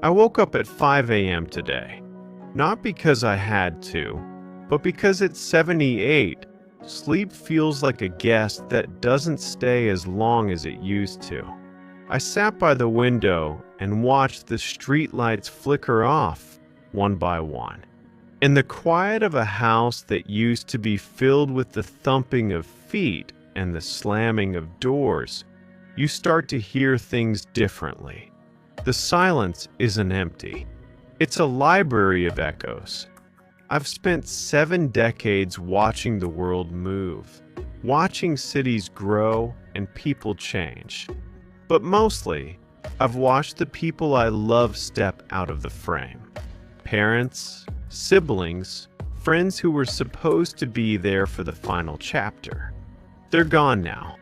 I woke up at 5 a.m. today, not because I had to, but because at 78, sleep feels like a guest that doesn't stay as long as it used to. I sat by the window and watched the streetlights flicker off one by one. In the quiet of a house that used to be filled with the thumping of feet and the slamming of doors, you start to hear things differently. The silence isn't empty. It's a library of echoes. I've spent 7 decades watching the world move, watching cities grow and people change. But mostly, I've watched the people I love step out of the frame. Parents, siblings, friends who were supposed to be there for the final chapter. They're gone now.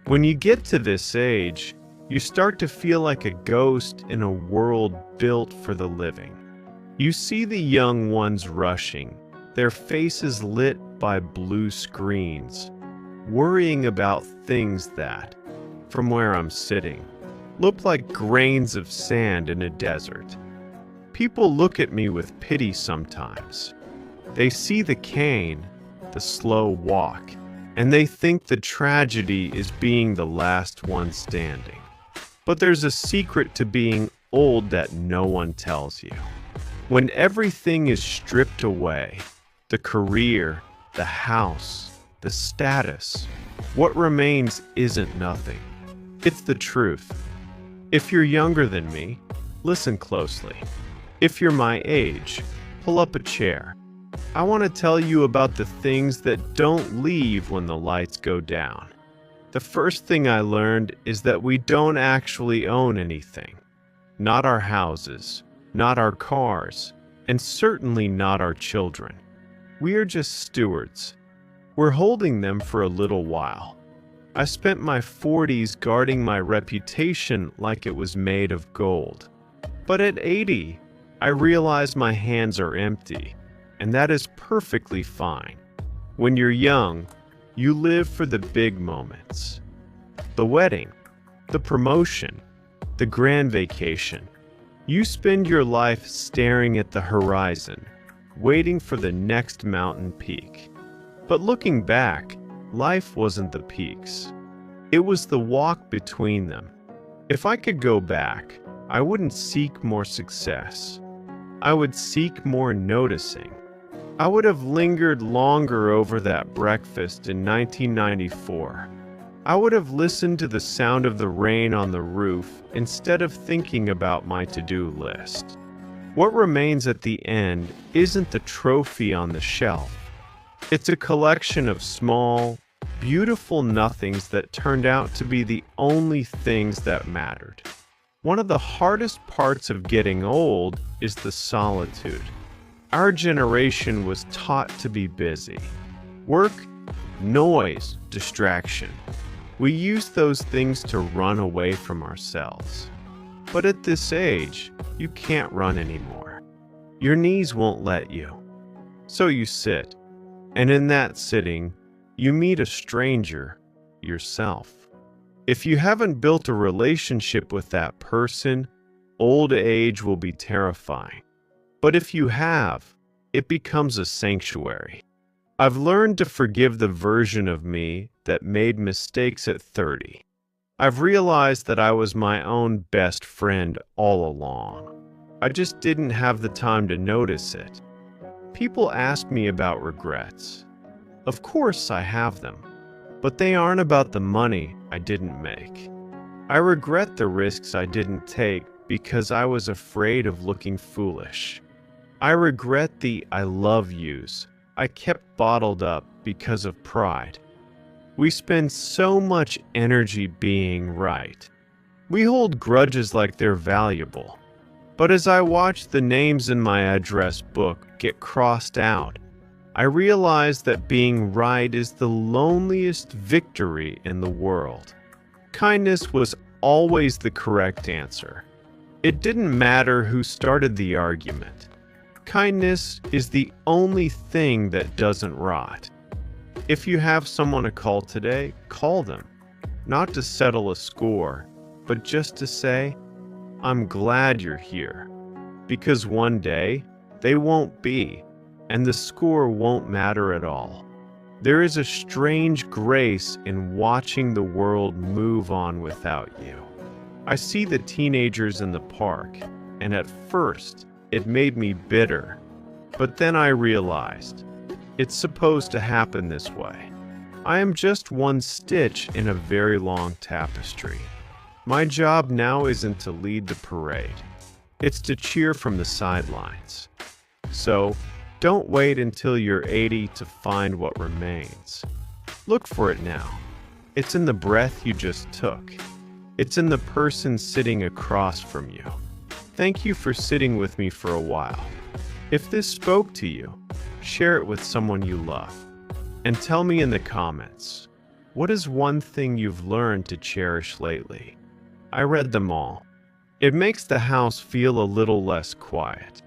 When you get to this age, you start to feel like a ghost in a world built for the living. You see the young ones rushing, their faces lit by blue screens, worrying about things that, from where I'm sitting, look like grains of sand in a desert. People look at me with pity sometimes. They see the cane, the slow walk, and they think the tragedy is being the last one standing. But there's a secret to being old that no one tells you. When everything is stripped away, the career, the house, the status, what remains isn't nothing. It's the truth. If you're younger than me, listen closely. If you're my age, pull up a chair. I want to tell you about the things that don't leave when the lights go down. The first thing I learned is that we don't actually own anything. Not our houses, not our cars, and certainly not our children. We are just stewards. We're holding them for a little while. I spent my 40s guarding my reputation like it was made of gold. But at 80, I realize my hands are empty, and that is perfectly fine. When you're young, you live for the big moments. The wedding, the promotion, the grand vacation. You spend your life staring at the horizon, waiting for the next mountain peak. But looking back, life wasn't the peaks. It was the walk between them. If I could go back, I wouldn't seek more success. I would seek more noticing. I would have lingered longer over that breakfast in 1994. I would have listened to the sound of the rain on the roof instead of thinking about my to-do list. What remains at the end isn't the trophy on the shelf. It's a collection of small, beautiful nothings that turned out to be the only things that mattered. One of the hardest parts of getting old is the solitude. Our generation was taught to be busy. Work, noise, distraction. We use those things to run away from ourselves. But at this age, you can't run anymore. Your knees won't let you. So you sit, and in that sitting, you meet a stranger, yourself. If you haven't built a relationship with that person, old age will be terrifying. But if you have, it becomes a sanctuary. I've learned to forgive the version of me that made mistakes at 30. I've realized that I was my own best friend all along. I just didn't have the time to notice it. People ask me about regrets. Of course I have them, but they aren't about the money I didn't make. I regret the risks I didn't take because I was afraid of looking foolish. I regret the I love yous I kept bottled up because of pride. We spend so much energy being right. We hold grudges like they're valuable. But as I watch the names in my address book get crossed out, I realize that being right is the loneliest victory in the world. Kindness was always the correct answer. It didn't matter who started the argument. Kindness is the only thing that doesn't rot. If you have someone to call today, call them. Not to settle a score, but just to say, I'm glad you're here. because one day they won't be, and the score won't matter at all. There is a strange grace in watching the world move on without you. I see the teenagers in the park, and at first it made me bitter, but then I realized it's supposed to happen this way. I am just one stitch in a very long tapestry. My job now isn't to lead the parade. It's to cheer from the sidelines. So, don't wait until you're 80 to find what remains. Look for it now. It's in the breath you just took. It's in the person sitting across from you. Thank you for sitting with me for a while. If this spoke to you, share it with someone you love. And tell me in the comments, what is one thing you've learned to cherish lately? I read them all. It makes the house feel a little less quiet.